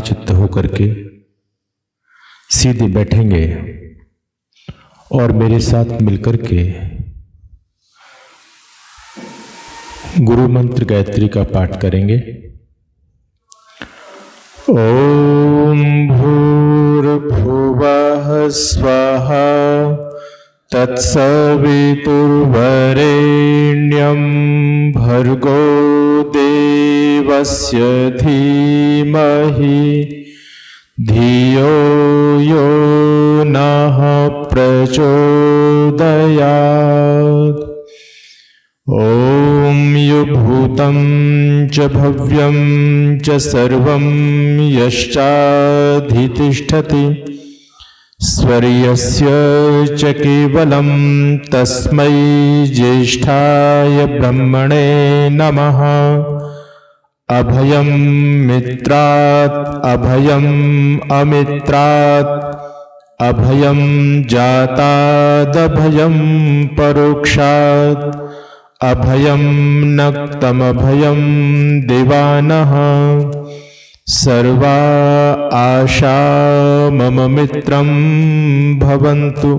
एकाग्र चित्त होकर के सीधे बैठेंगे और मेरे साथ मिलकर के गुरु मंत्र गायत्री का पाठ करेंगे। ओम भूर्भुवः स्वः तत्सवितुर्वरेण्यं भर्गो देवस्य धीमहि धियो यो नः प्रचोदयात्। ॐ युभूतं च भव्यं च सर्वं यश्चाधितिष्ठति स्वर्यस्य च केवलं तस्मै ज्येष्ठाय ब्रह्मणे नमः। अभयं मित्रात् अभयम् अमित्रात् अभयं जातादभयं परोक्षात् अभयं नक्तमभयं दिवानः। सर्वा आशा मम मित्रं भवन्तु।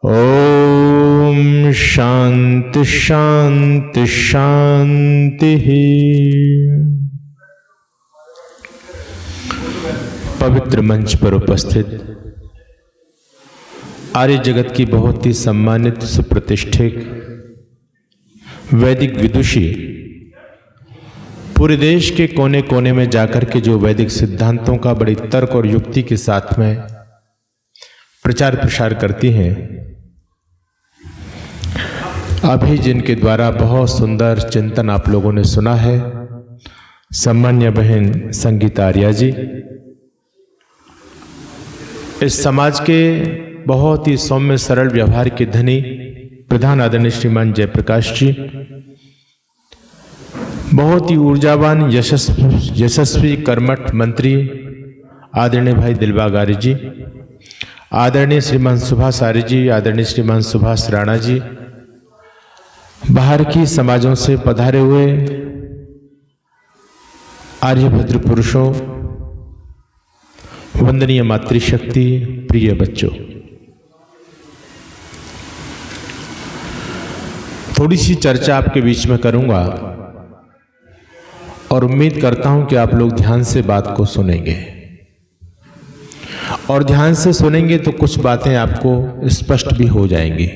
ओम शांति शांति शांति। पवित्र मंच पर उपस्थित आर्य जगत की बहुत ही सम्मानित सुप्रतिष्ठित वैदिक विदुषी, पूरे देश के कोने कोने में जाकर के जो वैदिक सिद्धांतों का बड़ी तर्क और युक्ति के साथ में प्रचार प्रसार करती हैं, अभी जिनके द्वारा बहुत सुंदर चिंतन आप लोगों ने सुना है, सम्मान्य बहन संगीता आर्या जी, इस समाज के बहुत ही सौम्य सरल व्यवहार के धनी प्रधान आदरणीय श्रीमान जयप्रकाश जी, बहुत ही ऊर्जावान यशस्वी कर्मठ मंत्री आदरणीय भाई दिलबाग आर्य जी, आदरणीय श्रीमान सुभाष आर्य जी, आदरणीय श्रीमान सुभाष राणा जी, बाहर की समाजों से पधारे हुए आर्यभद्र पुरुषों, वंदनीय मातृशक्ति, प्रिय बच्चों, थोड़ी सी चर्चा आपके बीच में करूंगा और उम्मीद करता हूं कि आप लोग ध्यान से बात को सुनेंगे और ध्यान से सुनेंगे तो कुछ बातें आपको स्पष्ट भी हो जाएंगी।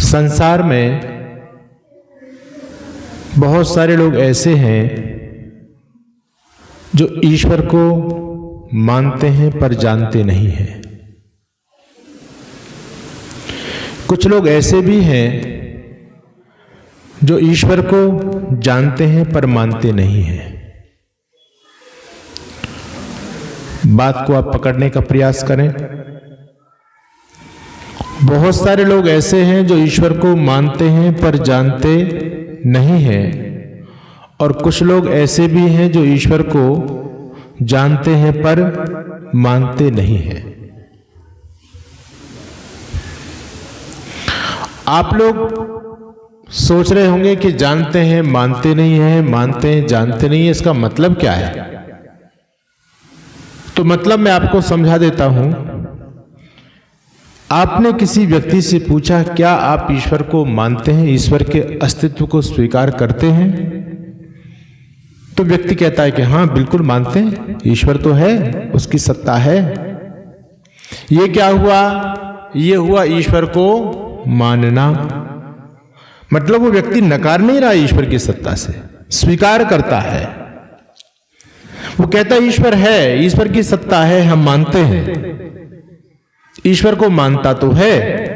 संसार में बहुत सारे लोग ऐसे हैं जो ईश्वर को मानते हैं पर जानते नहीं हैं। कुछ लोग ऐसे भी हैं जो ईश्वर को जानते हैं पर मानते नहीं हैं। बात को आप पकड़ने का प्रयास करें। बहुत सारे लोग ऐसे हैं जो ईश्वर को मानते हैं पर जानते नहीं हैं, और कुछ लोग ऐसे भी हैं जो ईश्वर को जानते हैं पर मानते नहीं हैं। आप लोग सोच रहे होंगे कि जानते हैं मानते नहीं हैं, मानते हैं जानते नहीं हैं, इसका मतलब क्या है? तो मतलब मैं आपको समझा देता हूं। आपने किसी व्यक्ति से पूछा, क्या आप ईश्वर को मानते हैं, ईश्वर के अस्तित्व को स्वीकार करते हैं? तो व्यक्ति कहता है कि हाँ बिल्कुल मानते हैं, ईश्वर तो है, उसकी सत्ता है। ये क्या हुआ? ये हुआ ईश्वर को मानना। मतलब वो व्यक्ति नकार नहीं रहा ईश्वर की सत्ता से, स्वीकार करता है। वो कहता है ईश्वर है, ईश्वर की सत्ता है, हम मानते हैं, ईश्वर को मानता तो है।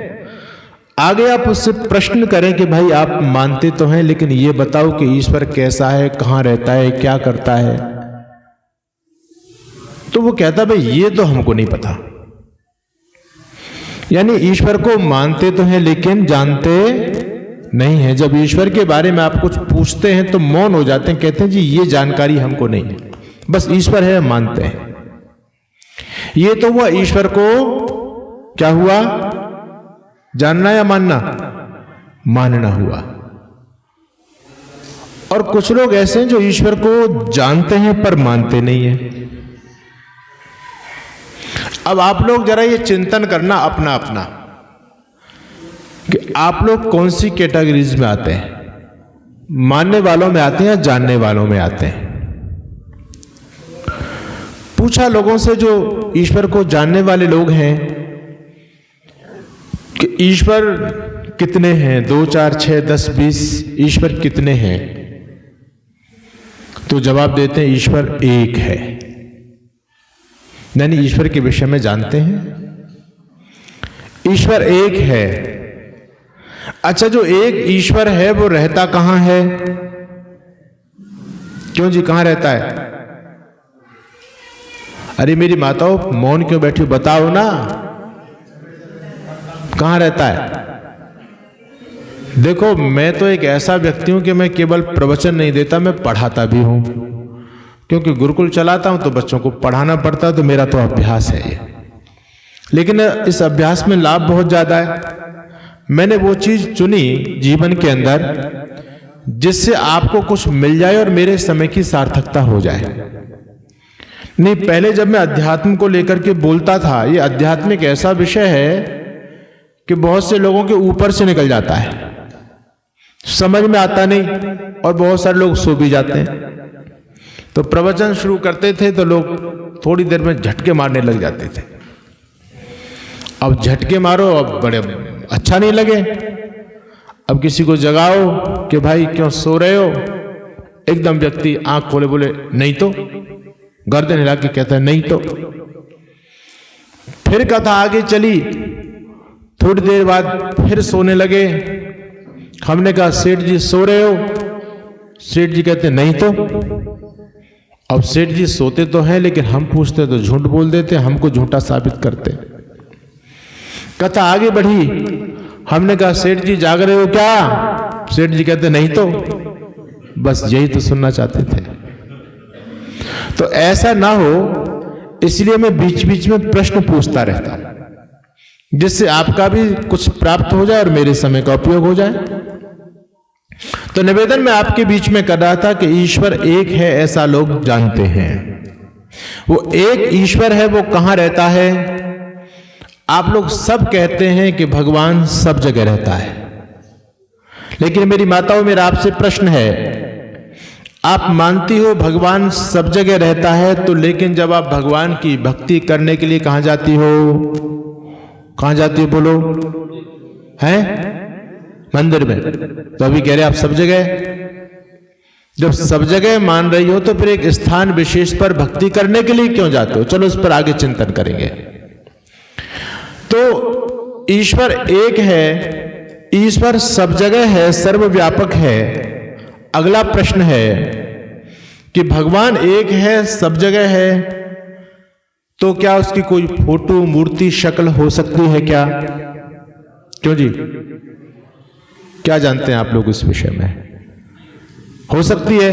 आगे आप उससे प्रश्न करें कि भाई आप मानते तो हैं, लेकिन ये बताओ कि ईश्वर कैसा है, कहां रहता है, क्या करता है? तो वो कहता भाई ये तो हमको नहीं पता। यानी ईश्वर को मानते तो हैं लेकिन जानते नहीं है। जब ईश्वर के बारे में आप कुछ पूछते हैं तो मौन हो जाते हैं, कहते हैं जी ये जानकारी हमको नहीं है, बस ईश्वर है हम मानते हैं। ये तो हुआ ईश्वर को क्या हुआ? जानना या मानना? मानना हुआ। और कुछ लोग ऐसे हैं जो ईश्वर को जानते हैं पर मानते नहीं हैं। अब आप लोग जरा ये चिंतन करना अपना अपना कि आप लोग कौन सी कैटेगरीज में आते हैं, मानने वालों में आते हैं या जानने वालों में आते हैं। पूछा लोगों से जो ईश्वर को जानने वाले लोग हैं कि ईश्वर कितने हैं, 2 4 6 10 20 ईश्वर कितने हैं, तो जवाब देते हैं ईश्वर एक है। यानी ईश्वर के विषय में जानते हैं, ईश्वर एक है। अच्छा, जो एक ईश्वर है वो रहता कहां है? क्यों जी, कहां रहता है? अरे मेरी माताओं मौन क्यों बैठी हो, बताओ ना, कहां रहता है? देखो, मैं तो एक ऐसा व्यक्ति हूं कि मैं केवल प्रवचन नहीं देता, मैं पढ़ाता भी हूं, क्योंकि गुरुकुल चलाता हूं तो बच्चों को पढ़ाना पड़ता है, तो मेरा तो अभ्यास है ये। लेकिन इस अभ्यास में लाभ बहुत ज्यादा है। मैंने वो चीज चुनी जीवन के अंदर जिससे आपको कुछ मिल जाए और मेरे समय की सार्थकता हो जाए। नहीं, पहले जब मैं अध्यात्म को लेकर के बोलता था, ये अध्यात्म एक ऐसा विषय है कि बहुत से लोगों के ऊपर से निकल जाता है, समझ में आता नहीं, और बहुत सारे लोग सो भी जाते हैं। तो प्रवचन शुरू करते थे तो लोग थोड़ी देर में झटके मारने लग जाते थे। अब झटके मारो, अब बड़े अच्छा नहीं लगे। अब किसी को जगाओ कि भाई क्यों सो रहे हो, एकदम व्यक्ति आंख खोले बोले नहीं तो, गर्दन हिला के कहता है नहीं तो। फिर कथा आगे चली, थोड़ी देर बाद फिर सोने लगे। हमने कहा सेठ जी सो रहे हो? सेठ जी कहते नहीं तो। अब सेठ जी सोते तो हैं, लेकिन हम पूछते तो झूठ बोल देते, हमको झूठा साबित करते। कथा आगे बढ़ी, हमने कहा सेठ जी जाग रहे हो क्या? सेठ जी कहते नहीं तो। बस यही तो सुनना चाहते थे। तो ऐसा ना हो, इसलिए मैं बीच बीच में प्रश्न पूछता रहता, जिससे आपका भी कुछ प्राप्त हो जाए और मेरे समय का उपयोग हो जाए। तो निवेदन मैं आपके बीच में कर रहा था कि ईश्वर एक है ऐसा लोग जानते हैं। वो एक ईश्वर है, वो कहां रहता है? आप लोग सब कहते हैं कि भगवान सब जगह रहता है, लेकिन मेरी माताओं, मेरा आपसे प्रश्न है, आप मानती हो भगवान सब जगह रहता है, तो लेकिन जब आप भगवान की भक्ति करने के लिए कहां जाती हो? कहां जाती हो बोलो? हैं? मंदिर में। तो अभी कह रहे आप सब जगह। जब सब जगह मान रही हो तो फिर एक स्थान विशेष पर भक्ति करने के लिए क्यों जाते हो? चलो इस पर आगे चिंतन करेंगे। तो ईश्वर एक है, ईश्वर सब जगह है, सर्वव्यापक है। अगला प्रश्न है कि भगवान एक है, सब जगह है, तो क्या उसकी कोई फोटो, मूर्ति, शक्ल हो सकती है क्या? क्यों जी, क्या जानते हैं आप लोग इस विषय में? हो सकती है?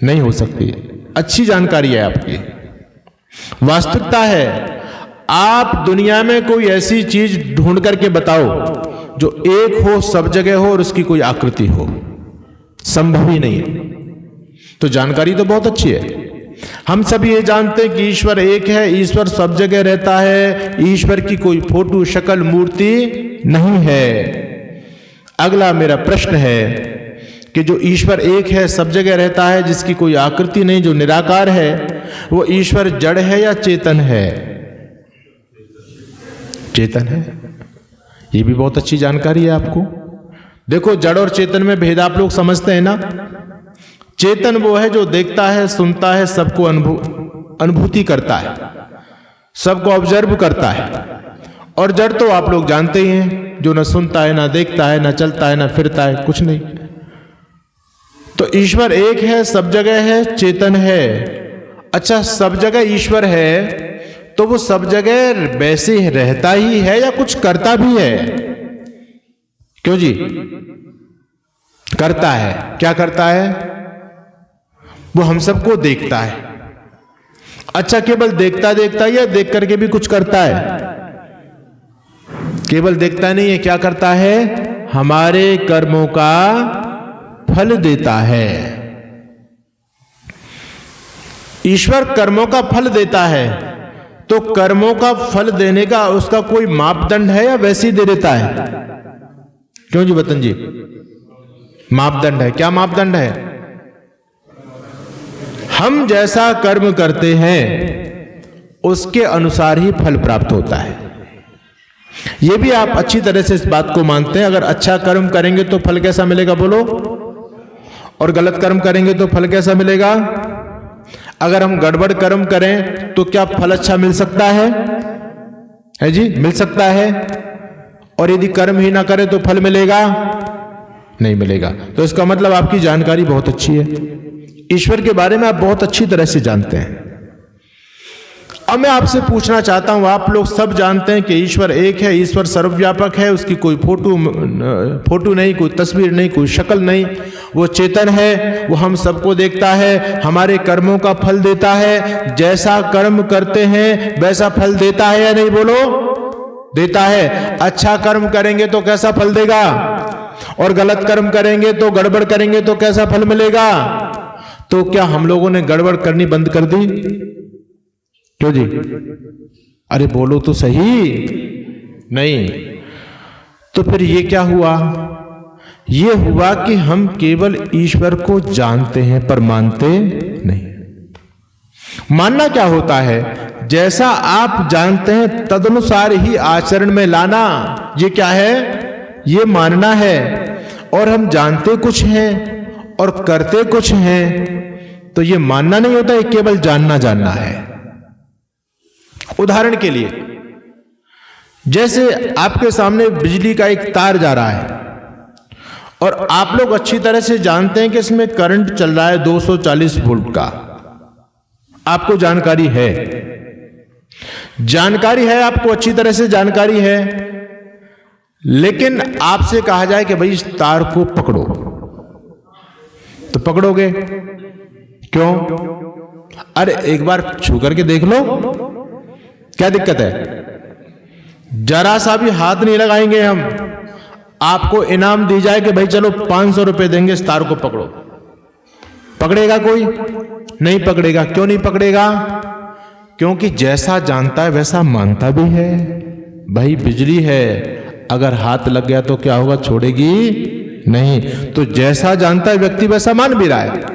नहीं हो सकती। अच्छी जानकारी है आपकी। वास्तविकता है, आप दुनिया में कोई ऐसी चीज ढूंढ करके बताओ जो एक हो, सब जगह हो और उसकी कोई आकृति हो। संभव ही नहीं है। तो जानकारी तो बहुत अच्छी है। हम सब ये जानते हैं कि ईश्वर एक है, ईश्वर सब जगह रहता है, ईश्वर की कोई फोटो, शक्ल, मूर्ति नहीं है। अगला मेरा प्रश्न है कि जो ईश्वर एक है, सब जगह रहता है, जिसकी कोई आकृति नहीं, जो निराकार है, वो ईश्वर जड़ है या चेतन है? चेतन है। ये भी बहुत अच्छी जानकारी है आपको। देखो, जड़ और चेतन में भेद आप लोग समझते हैं ना। चेतन वो है जो देखता है, सुनता है, सबको अनुभूति करता है, सबको ऑब्जर्व करता है। और जड़ तो आप लोग जानते ही हैं, जो न सुनता है, ना देखता है, ना चलता है, ना फिरता है, कुछ नहीं। तो ईश्वर एक है, सब जगह है, चेतन है। अच्छा, सब जगह ईश्वर है तो वो सब जगह वैसे रहता ही है या कुछ करता भी है? क्यों जी? करता है। क्या करता है? वो हम सबको देखता है। अच्छा, केवल देखता देखता या देख करके भी कुछ करता है? केवल देखता नहीं है, क्या करता है? हमारे कर्मों का फल देता है। ईश्वर कर्मों का फल देता है, तो कर्मों का फल देने का उसका कोई मापदंड है या वैसे ही दे देता है? क्यों जी वतन जी? मापदंड है। क्या मापदंड है? हम जैसा कर्म करते हैं उसके अनुसार ही फल प्राप्त होता है। यह भी आप अच्छी तरह से इस बात को मानते हैं। अगर अच्छा कर्म करेंगे तो फल कैसा मिलेगा बोलो, और गलत कर्म करेंगे तो फल कैसा मिलेगा? अगर हम गड़बड़ कर्म करें तो क्या फल अच्छा मिल सकता है जी? मिल सकता है। और यदि कर्म ही ना करें तो फल मिलेगा? नहीं मिलेगा। तो इसका मतलब आपकी जानकारी बहुत अच्छी है, ईश्वर के बारे में आप बहुत अच्छी तरह से जानते हैं। अब मैं आपसे पूछना चाहता हूं, आप लोग सब जानते हैं कि ईश्वर एक है, ईश्वर सर्वव्यापक है, उसकी कोई फोटो नहीं, कोई तस्वीर नहीं, कोई शक्ल नहीं, वो चेतन है, वो हम सबको देखता है, हमारे कर्मों का फल देता है। जैसा कर्म करते हैं वैसा फल देता है या नहीं बोलो? देता है। अच्छा कर्म करेंगे तो कैसा फल देगा, और गलत कर्म करेंगे तो, गड़बड़ करेंगे तो कैसा फल मिलेगा? तो क्या हम लोगों ने गड़बड़ करनी बंद कर दी? क्यों जी? अरे बोलो तो सही। नहीं। तो फिर ये क्या हुआ? ये हुआ कि हम केवल ईश्वर को जानते हैं पर मानते नहीं। मानना क्या होता है? जैसा आप जानते हैं तदनुसार ही आचरण में लाना। ये क्या है? ये मानना है। और हम जानते कुछ हैं और करते कुछ हैं, तो ये मानना नहीं होता, ये केवल जानना है। उदाहरण के लिए, जैसे आपके सामने बिजली का एक तार जा रहा है और आप लोग अच्छी तरह से जानते हैं कि इसमें करंट चल रहा है 240 वोल्ट का। आपको जानकारी है, आपको अच्छी तरह से जानकारी है। लेकिन आपसे कहा जाए कि भाई इस तार को पकड़ो, तो पकड़ोगे? क्यों? अरे एक बार छू करके देख लो, क्या दिक्कत है? जरा सा भी हाथ नहीं लगाएंगे हम। आपको इनाम दी जाए कि भाई चलो 500 रुपए देंगे, इस तार को पकड़ो, पकड़ेगा कोई? नहीं पकड़ेगा। क्यों नहीं पकड़ेगा? क्योंकि जैसा जानता है वैसा मानता भी है। भाई बिजली है, अगर हाथ लग गया तो क्या होगा? छोड़ेगी नहीं। तो जैसा जानता है व्यक्ति वैसा मान भी रहा है।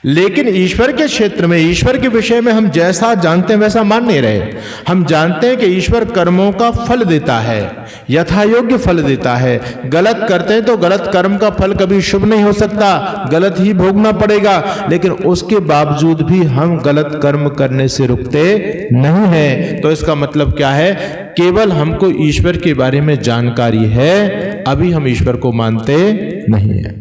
लेकिन ईश्वर के क्षेत्र में, ईश्वर के विषय में हम जैसा जानते हैं वैसा मान नहीं रहे। हम जानते हैं कि ईश्वर कर्मों का फल देता है, यथा योग्य फल देता है। गलत करते हैं तो गलत कर्म का फल कभी शुभ नहीं हो सकता, गलत ही भोगना पड़ेगा। लेकिन उसके बावजूद भी हम गलत कर्म करने से रुकते नहीं हैं। तो इसका मतलब क्या है? केवल हमको ईश्वर के बारे में जानकारी है, अभी हम ईश्वर को मानते नहीं हैं।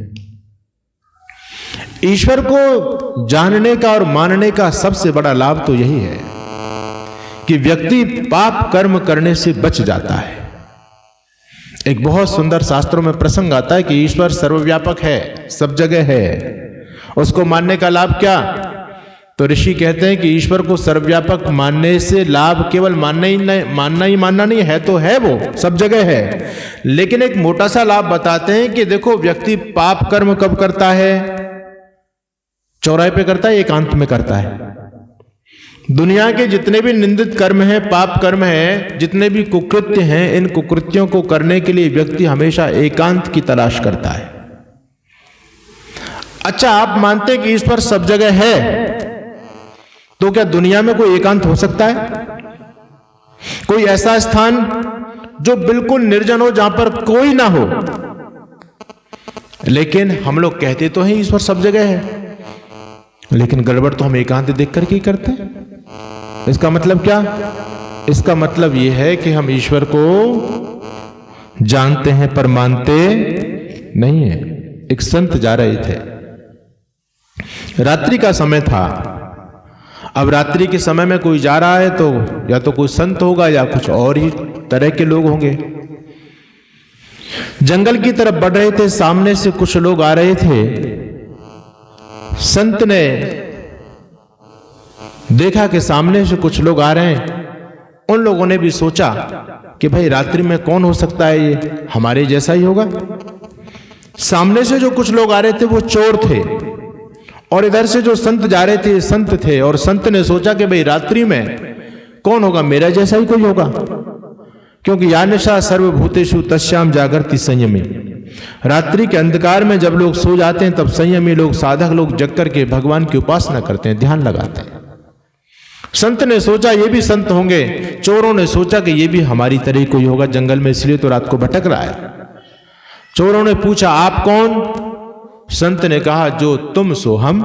ईश्वर को जानने का और मानने का सबसे बड़ा लाभ तो यही है कि व्यक्ति पाप कर्म करने से बच जाता है। एक बहुत सुंदर शास्त्रों में प्रसंग आता है कि ईश्वर सर्वव्यापक है, सब जगह है। उसको मानने का लाभ क्या? तो ऋषि कहते हैं कि ईश्वर को सर्वव्यापक मानने से लाभ केवल मानना नहीं है, तो है, वो सब जगह है। लेकिन एक मोटा सा लाभ बताते हैं कि देखो, व्यक्ति पाप कर्म कब करता है? चौराहे पे करता है, एकांत में करता है। दुनिया के जितने भी निंदित कर्म हैं, पाप कर्म हैं, जितने भी कुकृत्य हैं, इन कुकृत्यों को करने के लिए व्यक्ति हमेशा एकांत की तलाश करता है। अच्छा, आप मानते हैं कि ईश्वर सब जगह है, तो क्या दुनिया में कोई एकांत हो सकता है? कोई ऐसा स्थान जो बिल्कुल निर्जन हो, जहां पर कोई ना हो? लेकिन हम लोग कहते तो हैं ईश्वर सब जगह है, लेकिन गड़बड़ तो हम एकांत देख करके ही करते हैं। इसका मतलब क्या? इसका मतलब यह है कि हम ईश्वर को जानते हैं पर मानते नहीं है। एक संत जा रहे थे, रात्रि का समय था। अब रात्रि के समय में कोई जा रहा है तो या तो कोई संत होगा या कुछ और ही तरह के लोग होंगे। जंगल की तरफ बढ़ रहे थे, सामने से कुछ लोग आ रहे थे। संत ने देखा कि सामने से कुछ लोग आ रहे हैं। उन लोगों ने भी सोचा कि भाई रात्रि में कौन हो सकता है, ये हमारे जैसा ही होगा। सामने से जो कुछ लोग आ रहे थे वो चोर थे, और इधर से जो संत जा रहे थे संत थे। और संत ने सोचा कि भाई रात्रि में कौन होगा, मेरा जैसा ही कोई होगा, क्योंकि या निशा सर्वभूतेषु तस्याम जागृति संयमी। रात्रि के अंधकार में जब लोग सो जाते हैं तब संयमी लोग, साधक लोग जग करके भगवान की उपासना करते हैं, ध्यान लगाते हैं। संत ने सोचा ये भी संत होंगे, चोरों ने सोचा कि ये भी हमारी तरह कोई होगा जंगल में, इसलिए तो रात को भटक रहा है। चोरों ने पूछा आप कौन? संत ने कहा जो तुम सो हम।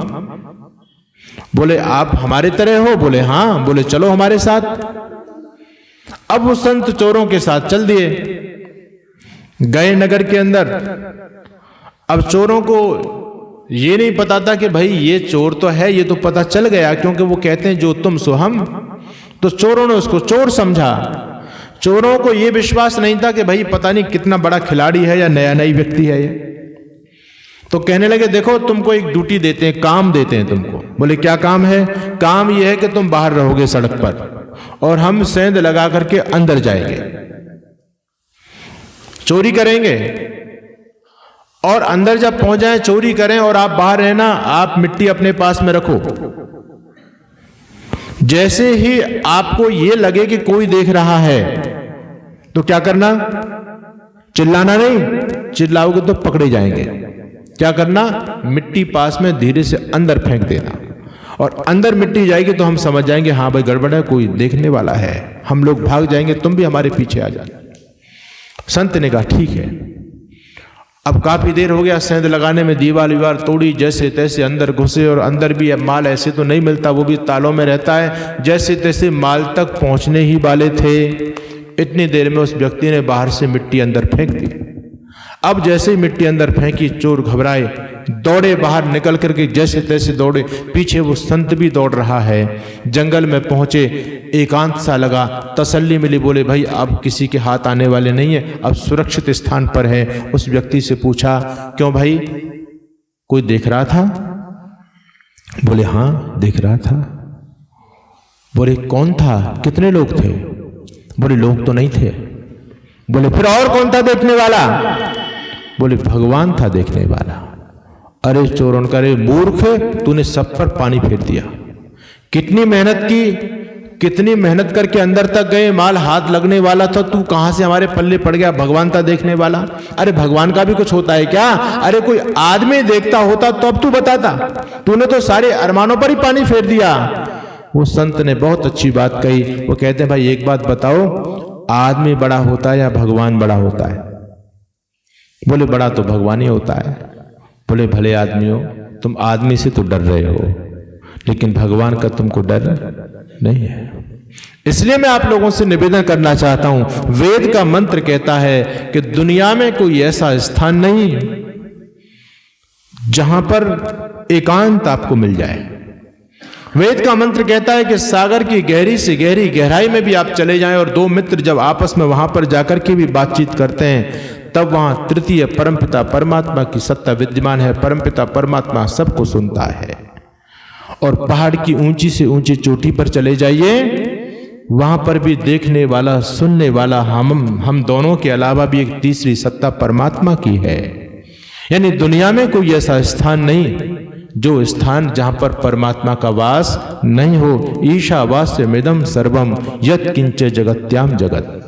बोले आप हमारे तरह हो? बोले हाँ। बोले चलो हमारे साथ। अब वो संत चोरों के साथ चल दिए, गए नगर के अंदर। अब चोरों को ये नहीं पता था कि भाई ये चोर तो है, ये तो पता चल गया क्योंकि वो कहते हैं जो तुम सो हम। तो चोरों ने उसको चोर समझा। चोरों को ये विश्वास नहीं था कि भाई पता नहीं कितना बड़ा खिलाड़ी है या नया नई व्यक्ति है ये। तो कहने लगे देखो तुमको एक ड्यूटी देते हैं, काम देते हैं तुमको। बोले क्या काम है? काम ये है कि तुम बाहर रहोगे सड़क पर और हम सेंध लगा करके अंदर जाएंगे, चोरी करेंगे, और अंदर जब पहुंच जाए चोरी करें और आप बाहर रहना, आप मिट्टी अपने पास में रखो। जैसे ही आपको ये लगे कि कोई देख रहा है तो क्या करना? चिल्लाना नहीं, चिल्लाओगे तो पकड़े जाएंगे। क्या करना? मिट्टी पास में धीरे से अंदर फेंक देना, और अंदर मिट्टी जाएगी तो हम समझ जाएंगे हाँ भाई गड़बड़ है, कोई देखने वाला है। हम लोग भाग जाएंगे, तुम भी हमारे पीछे आ जाना। संत ने कहा ठीक है। अब काफी देर हो गया सेंध लगाने में, दीवार तोड़ी, जैसे तैसे अंदर घुसे, और अंदर भी अब माल ऐसे तो नहीं मिलता, वो भी तालों में रहता है। जैसे तैसे माल तक पहुंचने ही वाले थे, इतनी देर में उस व्यक्ति ने बाहर से मिट्टी अंदर फेंक दी। अब जैसे ही मिट्टी अंदर फेंकी, चोर घबराए, दौड़े बाहर निकल करके, जैसे तैसे दौड़े, पीछे वो संत भी दौड़ रहा है। जंगल में पहुंचे, एकांत सा लगा, तसल्ली मिली। बोले भाई अब किसी के हाथ आने वाले नहीं है, अब सुरक्षित स्थान पर है। उस व्यक्ति से पूछा क्यों भाई, कोई देख रहा था? बोले हाँ देख रहा था। बोले कौन था? कितने लोग थे? बोले लोग तो नहीं थे। बोले फिर और कौन था देखने वाला? बोले भगवान था देखने वाला। अरे चोरों का, अरे मूर्ख, तूने सब पर पानी फेर दिया। कितनी मेहनत की, कितनी मेहनत करके अंदर तक गए, माल हाथ लगने वाला था, तू कहां से हमारे पल्ले पड़ गया? भगवान था देखने वाला। अरे भगवान का भी कुछ होता है क्या? अरे कोई आदमी देखता होता तो अब तू बताता, तूने तो सारे अरमानों पर ही पानी फेर दिया। वो संत ने बहुत अच्छी बात कही। वो कहते हैं भाई एक बात बताओ, आदमी बड़ा होता है या भगवान बड़ा होता है? बोले बड़ा तो भगवान ही होता है। बोले भले आदमी हो, तुम आदमी से तो डर रहे हो, लेकिन भगवान का तुमको डर नहीं है। इसलिए मैं आप लोगों से निवेदन करना चाहता हूं, वेद का मंत्र कहता है कि दुनिया में कोई ऐसा स्थान नहीं जहां पर एकांत आपको मिल जाए। वेद का मंत्र कहता है कि सागर की गहरी से गहरी गहराई में भी आप चले जाएं और दो मित्र जब आपस में वहां पर जाकर के भी बातचीत करते हैं, तब वहां तृतीय परमपिता परमात्मा की सत्ता विद्यमान है। परमपिता परमात्मा सबको सुनता है। और पहाड़ की ऊंची से ऊंची चोटी पर चले जाइए, वहां पर भी देखने वाला, सुनने वाला हम दोनों के अलावा भी एक तीसरी सत्ता परमात्मा की है। यानी दुनिया में कोई ऐसा स्थान नहीं जो स्थान जहां पर परमात्मा का वास नहीं हो। ईशावास्यमिदं सर्वम यत् किंच जगत्याम जगत।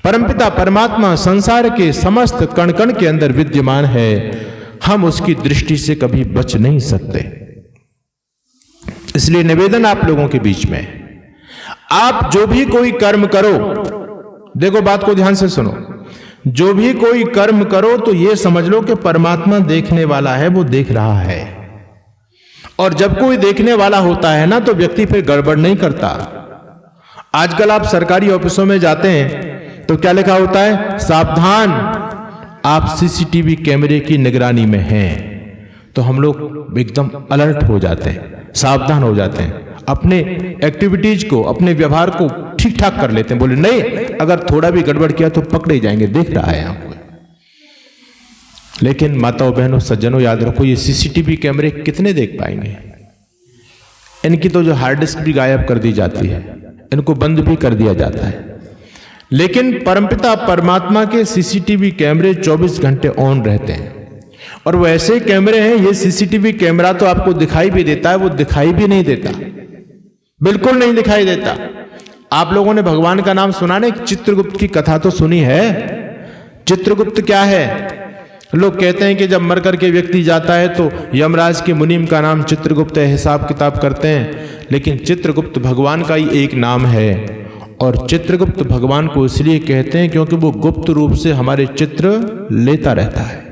परमपिता परमात्मा संसार के समस्त कण कण के अंदर विद्यमान है। हम उसकी दृष्टि से कभी बच नहीं सकते। इसलिए निवेदन आप लोगों के बीच में, आप जो भी कोई कर्म करो, देखो बात को ध्यान से सुनो, जो भी कोई कर्म करो तो ये समझ लो कि परमात्मा देखने वाला है, वो देख रहा है। और जब कोई देखने वाला होता है ना, तो व्यक्ति फिर गड़बड़ नहीं करता। आजकल आप सरकारी ऑफिसों में जाते हैं तो क्या लिखा होता है? सावधान, आप सीसीटीवी कैमरे की निगरानी में हैं। तो हम लोग एकदम अलर्ट हो जाते हैं, सावधान हो जाते हैं, अपने एक्टिविटीज को, अपने व्यवहार को ठीक ठाक कर लेते हैं। बोले नहीं, अगर थोड़ा भी गड़बड़ किया तो पकड़े जाएंगे, देख रहा है आपको। लेकिन माताओं बहनों सज्जनों याद रखो, ये सीसीटीवी कैमरे कितने देख पाएंगे? इनकी तो जो हार्ड डिस्क भी गायब कर दी जाती है, इनको बंद भी कर दिया जाता है। लेकिन परमपिता परमात्मा के सीसीटीवी कैमरे 24 घंटे ऑन रहते हैं। और वो ऐसे कैमरे हैं, ये सीसीटीवी कैमरा तो आपको दिखाई भी देता है, वो दिखाई भी नहीं देता, बिल्कुल नहीं दिखाई देता। आप लोगों ने भगवान का नाम सुना ना, चित्रगुप्त की कथा तो सुनी है। चित्रगुप्त क्या है? लोग कहते हैं कि जब मर करके व्यक्ति जाता है तो यमराज के मुनीम का नाम चित्रगुप्त है, हिसाब किताब करते हैं, लेकिन चित्रगुप्त भगवान का ही एक नाम है। और चित्रगुप्त भगवान को इसलिए कहते हैं क्योंकि वो गुप्त रूप से हमारे चित्र लेता रहता है,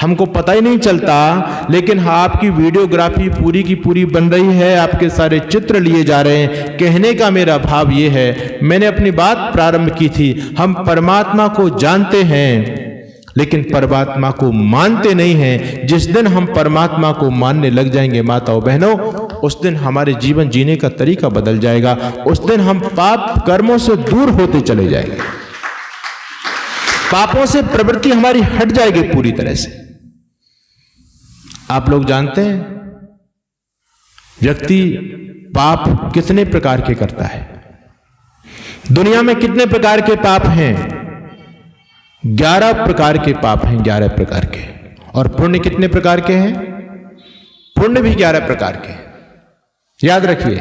हमको पता ही नहीं चलता, लेकिन हाँ आपकी वीडियोग्राफी पूरी की पूरी बन रही है, आपके सारे चित्र लिए जा रहे हैं। कहने का मेरा भाव ये है, मैंने अपनी बात प्रारंभ की थी, हम परमात्मा को जानते हैं लेकिन परमात्मा को मानते नहीं हैं। जिस दिन हम परमात्मा को मानने लग जाएंगे माताओं बहनों, उस दिन हमारे जीवन जीने का तरीका बदल जाएगा, उस दिन हम पाप कर्मों से दूर होते चले जाएंगे, पापों से प्रवृत्ति हमारी हट जाएगी पूरी तरह से। आप लोग जानते हैं व्यक्ति पाप कितने प्रकार के करता है? दुनिया में कितने प्रकार के पाप हैं? 11 प्रकार के पाप हैं, 11 प्रकार के। और पुण्य कितने प्रकार के हैं? पुण्य भी 11 प्रकार के। याद रखिए,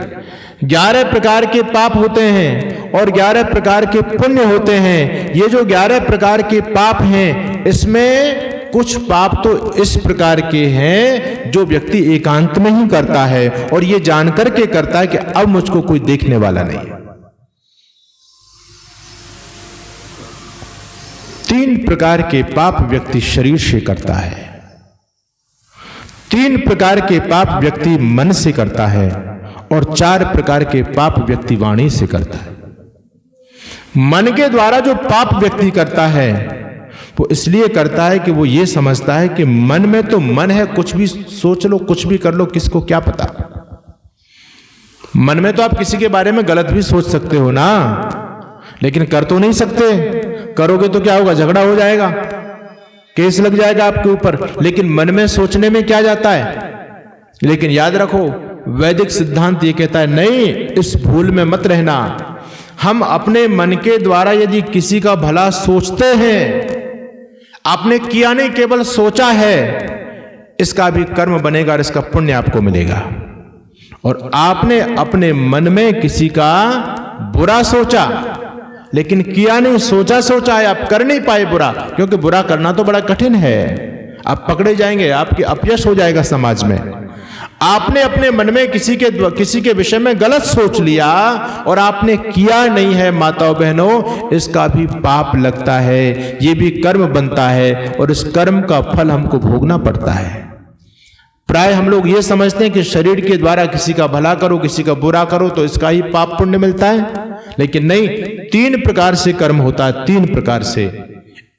11 प्रकार के पाप होते हैं और 11 प्रकार के पुण्य होते हैं। ये जो 11 प्रकार के पाप हैं, इसमें कुछ पाप तो इस प्रकार के हैं जो व्यक्ति एकांत में ही करता है और ये जानकर के करता है कि अब मुझको कोई देखने वाला नहीं है। 3 प्रकार के पाप व्यक्ति शरीर से करता है, 3 प्रकार के पाप व्यक्ति मन से करता है और 4 प्रकार के पाप व्यक्ति वाणी से करता है। मन के द्वारा जो पाप व्यक्ति करता है वो इसलिए करता है कि वो ये समझता है कि मन में तो मन है, कुछ भी सोच लो, कुछ भी कर लो, किसको क्या पता। मन में तो आप किसी के बारे में गलत भी सोच सकते हो ना, लेकिन कर तो नहीं सकते। करोगे तो क्या होगा? झगड़ा हो जाएगा, केस लग जाएगा आपके ऊपर। लेकिन मन में सोचने में क्या जाता है? लेकिन याद रखो, वैदिक सिद्धांत ये कहता है नहीं, इस भूल में मत रहना। हम अपने मन के द्वारा यदि किसी का भला सोचते हैं, आपने किया नहीं, केवल सोचा है, इसका भी कर्म बनेगा और इसका पुण्य आपको मिलेगा। और आपने अपने मन में किसी का बुरा सोचा लेकिन किया नहीं, सोचा है, आप कर नहीं पाए बुरा, क्योंकि बुरा करना तो बड़ा कठिन है, आप पकड़े जाएंगे, आपके अपयश हो जाएगा समाज में। आपने अपने मन में किसी के विषय में गलत सोच लिया और आपने किया नहीं है माताओं बहनों, इसका भी पाप लगता है, ये भी कर्म बनता है और इस कर्म का फल हमको भोगना पड़ता है। प्राय हम लोग ये समझते हैं कि शरीर के द्वारा किसी का भला करो, किसी का बुरा करो तो इसका ही पाप पुण्य मिलता है, लेकिन नहीं, 3 प्रकार से कर्म होता है, 3 प्रकार से।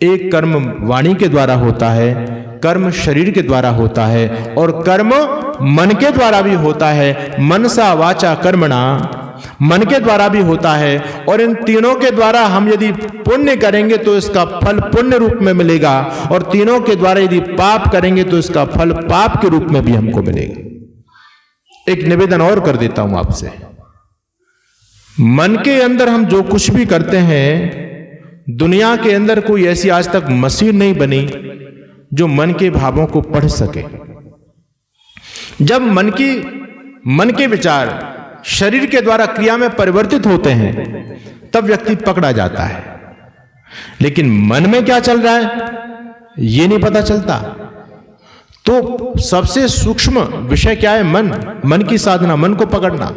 एक कर्म वाणी के द्वारा होता है, कर्म शरीर के द्वारा होता है और कर्म मन के द्वारा भी होता है। मनसा वाचा कर्मणा, मन के द्वारा भी होता है। और इन तीनों के द्वारा हम यदि पुण्य करेंगे तो इसका फल पुण्य रूप में मिलेगा, और तीनों के द्वारा यदि पाप करेंगे तो इसका फल पाप के रूप में भी हमको मिलेगा। एक निवेदन और कर देता हूं आपसे, मन के अंदर हम जो कुछ भी करते हैं, दुनिया के अंदर कोई ऐसी आज तक मशीन नहीं बनी जो मन के भावों को पढ़ सके। जब मन के विचार शरीर के द्वारा क्रिया में परिवर्तित होते हैं तब व्यक्ति पकड़ा जाता है, लेकिन मन में क्या चल रहा है ये नहीं पता चलता। तो सबसे सूक्ष्म विषय क्या है? मन की साधना, मन को पकड़ना।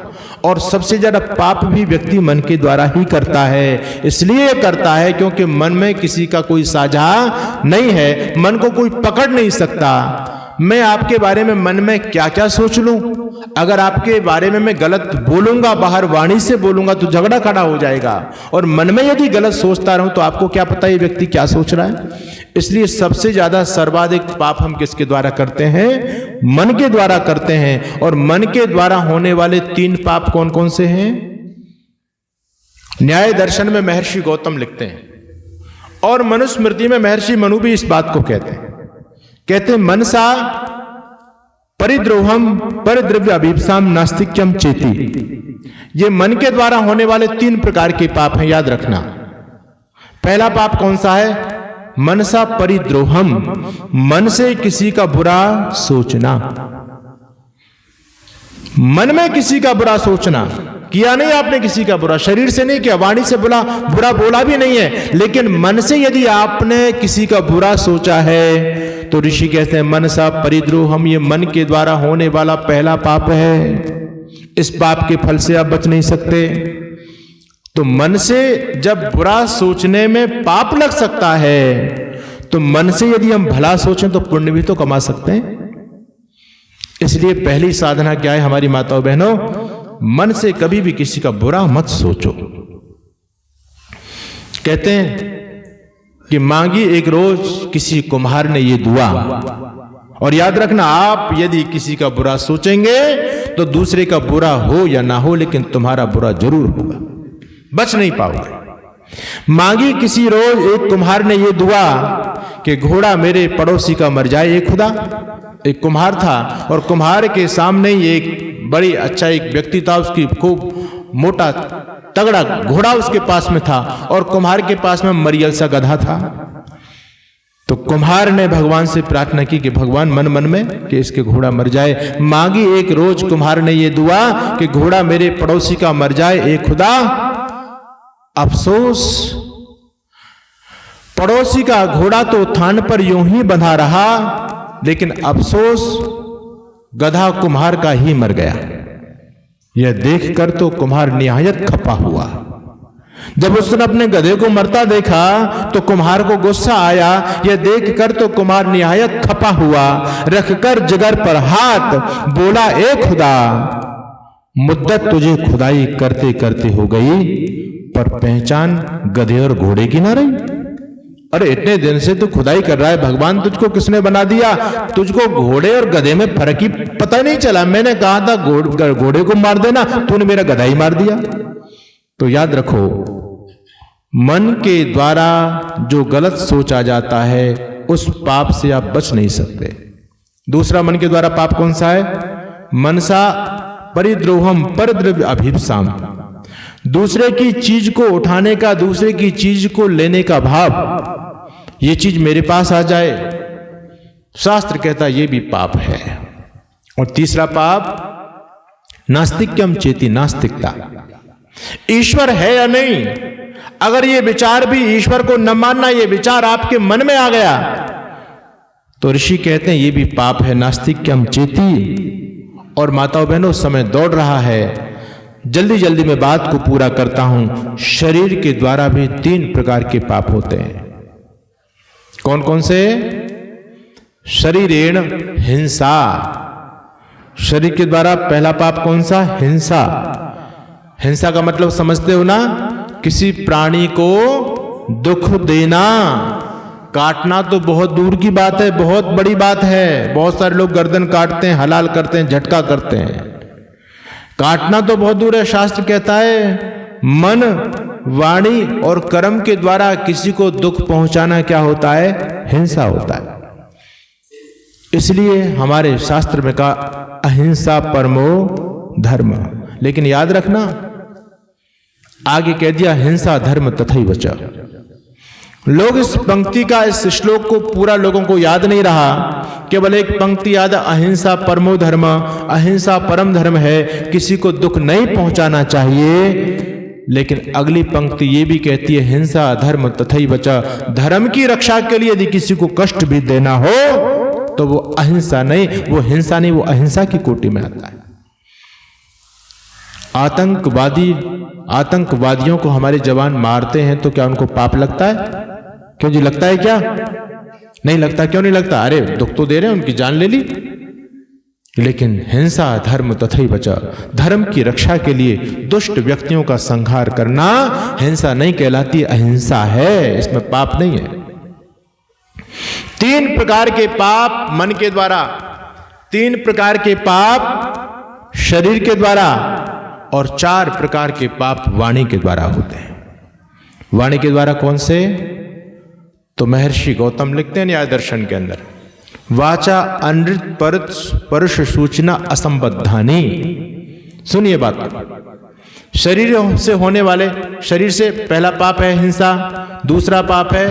और सबसे ज्यादा पाप भी व्यक्ति मन के द्वारा ही करता है। इसलिए करता है क्योंकि मन में किसी का कोई साझा नहीं है, मन को कोई पकड़ नहीं सकता। मैं आपके बारे में मन में क्या क्या सोच लूं, अगर आपके बारे में मैं गलत बोलूंगा, बाहर वाणी से बोलूंगा तो झगड़ा खड़ा हो जाएगा। और मन में यदि गलत सोचता रहूं तो आपको क्या पता ये व्यक्ति क्या सोच रहा है। इसलिए सबसे ज्यादा सर्वाधिक पाप हम किसके द्वारा करते हैं? मन के द्वारा करते हैं। और मन के द्वारा होने वाले 3 पाप कौन कौन से हैं? न्याय दर्शन में महर्षि गौतम लिखते हैं, और मनुस्मृति में महर्षि मनु भी इस बात को कहते हैं मनसा परिद्रोहम परिद्रव्य अभिप्साम नास्तिक्यम चेति। ये मन के द्वारा होने वाले 3 प्रकार के पाप हैं, याद रखना। पहला पाप कौन सा है? मनसा परिद्रोहम, मन से किसी का बुरा सोचना। मन में किसी का बुरा सोचना, किया नहीं आपने किसी का बुरा, शरीर से नहीं किया, वाणी से बुरा बोला भी नहीं है, लेकिन मन से यदि आपने किसी का बुरा सोचा है तो ऋषि कहते हैं मनसा परिद्रोहम, ये मन के द्वारा होने वाला पहला पाप है। इस पाप के फल से आप बच नहीं सकते। तो मन से जब बुरा सोचने में पाप लग सकता है, तो मन से यदि हम भला सोचें तो पुण्य भी तो कमा सकते हैं। इसलिए पहली साधना क्या है हमारी माताओं बहनों, मन से कभी भी किसी का बुरा मत सोचो। कहते हैं कि मांगी एक रोज किसी कुम्हार ने ये दुआ, और याद रखना आप यदि किसी का बुरा सोचेंगे तो दूसरे का बुरा हो या ना हो, लेकिन तुम्हारा बुरा जरूर होगा, बच नहीं पाओगे। मांगी किसी रोज एक कुम्हार ने ये दुआ कि घोड़ा मेरे पड़ोसी का मर जाए। एक खुदा, एक कुम्हार था और कुम्हार के सामने ही एक बड़ी अच्छा एक व्यक्ति था, उसकी खूब मोटा तगड़ा घोड़ा उसके पास में था और कुम्हार के पास में मरियल सा गधा था। तो कुम्हार ने भगवान से प्रार्थना की कि भगवान मन मन में कि इसके घोड़ा मर जाए। मांगी एक रोज कुम्हार ने ये दुआ कि घोड़ा मेरे पड़ोसी का मर जाए। एक खुदा, अफसोस पड़ोसी का घोड़ा तो थान पर यूं ही बंधा रहा, लेकिन अफसोस गधा कुम्हार का ही मर गया। यह देखकर तो कुम्हार निहायत खपा हुआ। जब उसने अपने गधे को मरता देखा तो कुम्हार को गुस्सा आया। यह देखकर तो कुम्हार निहायत खपा हुआ। रखकर जिगर पर हाथ बोला, ए खुदा, मुद्दत तुझे खुदाई करते करते हो गई, पर पहचान गधे और घोड़े की ना रही। अरे इतने दिन से तू खुदाई कर रहा है, भगवान तुझको किसने बना दिया? तुझको घोड़े और गधे में फर्क ही पता नहीं चला। मैंने कहा था घोड़े को मार देना, तूने मेरा गधा ही मार दिया। तो याद रखो, मन के द्वारा जो गलत सोचा जाता है उस पाप से आप बच नहीं सकते। दूसरा मन के द्वारा पाप कौन सा है? मनसा परिद्रोहम परद्रव्य अभिप्साम, दूसरे की चीज को उठाने का, दूसरे की चीज को लेने का भाव। ये चीज मेरे पास आ जाए, शास्त्र कहता है ये भी पाप है। और तीसरा पाप नास्तिक्यम चेति, नास्तिकता। ईश्वर है या नहीं, अगर ये विचार भी ईश्वर को न मानना, ये विचार आपके मन में आ गया तो ऋषि कहते हैं ये भी पाप है, नास्तिक्यम चेति। और माताओं बहनों, समय दौड़ रहा है, जल्दी जल्दी मैं बात को पूरा करता हूं। शरीर के द्वारा भी 3 प्रकार के पाप होते हैं। कौन कौन से? शरीरेण हिंसा, शरीर के द्वारा पहला पाप कौन सा? हिंसा। हिंसा का मतलब समझते हो ना? किसी प्राणी को दुख देना। काटना तो बहुत दूर की बात है, बहुत बड़ी बात है। बहुत सारे लोग गर्दन काटते हैं, हलाल करते हैं, झटका करते हैं। काटना तो बहुत दूर है। शास्त्र कहता है मन, वाणी और कर्म के द्वारा किसी को दुख पहुंचाना क्या होता है? हिंसा होता है। इसलिए हमारे शास्त्र में कहा अहिंसा परमो धर्म। लेकिन याद रखना, आगे कह दिया हिंसा धर्म तथैव च। लोग इस पंक्ति का, इस श्लोक को पूरा लोगों को याद नहीं रहा, केवल एक पंक्ति याद, अहिंसा परमो धर्म, अहिंसा परम धर्म है, किसी को दुख नहीं पहुंचाना चाहिए। लेकिन अगली पंक्ति ये भी कहती है हिंसा धर्म तथैव च, धर्म की रक्षा के लिए यदि किसी को कष्ट भी देना हो तो वो अहिंसा नहीं, वो हिंसा नहीं, वो अहिंसा की कोटि में आता है। आतंकवादियों को हमारे जवान मारते हैं तो क्या उनको पाप लगता है? क्यों जी, लगता है क्या? नहीं लगता। क्यों नहीं लगता? अरे दुख तो दे रहे हैं, उनकी जान ले ली। लेकिन हिंसा धर्म तथैव च, धर्म की रक्षा के लिए दुष्ट व्यक्तियों का संहार करना हिंसा नहीं कहलाती, अहिंसा है, इसमें पाप नहीं है। 3 प्रकार के पाप मन के द्वारा, 3 प्रकार के पाप शरीर के द्वारा और 4 प्रकार के पाप वाणी के द्वारा होते हैं। वाणी के द्वारा कौन से? तो महर्षि गौतम लिखते हैं न्याय दर्शन के अंदर, वाचा अनृत परुष सूचना असंबद्धानी। सुनिए बात, शरीर से होने वाले, शरीर से पहला पाप है हिंसा, दूसरा पाप है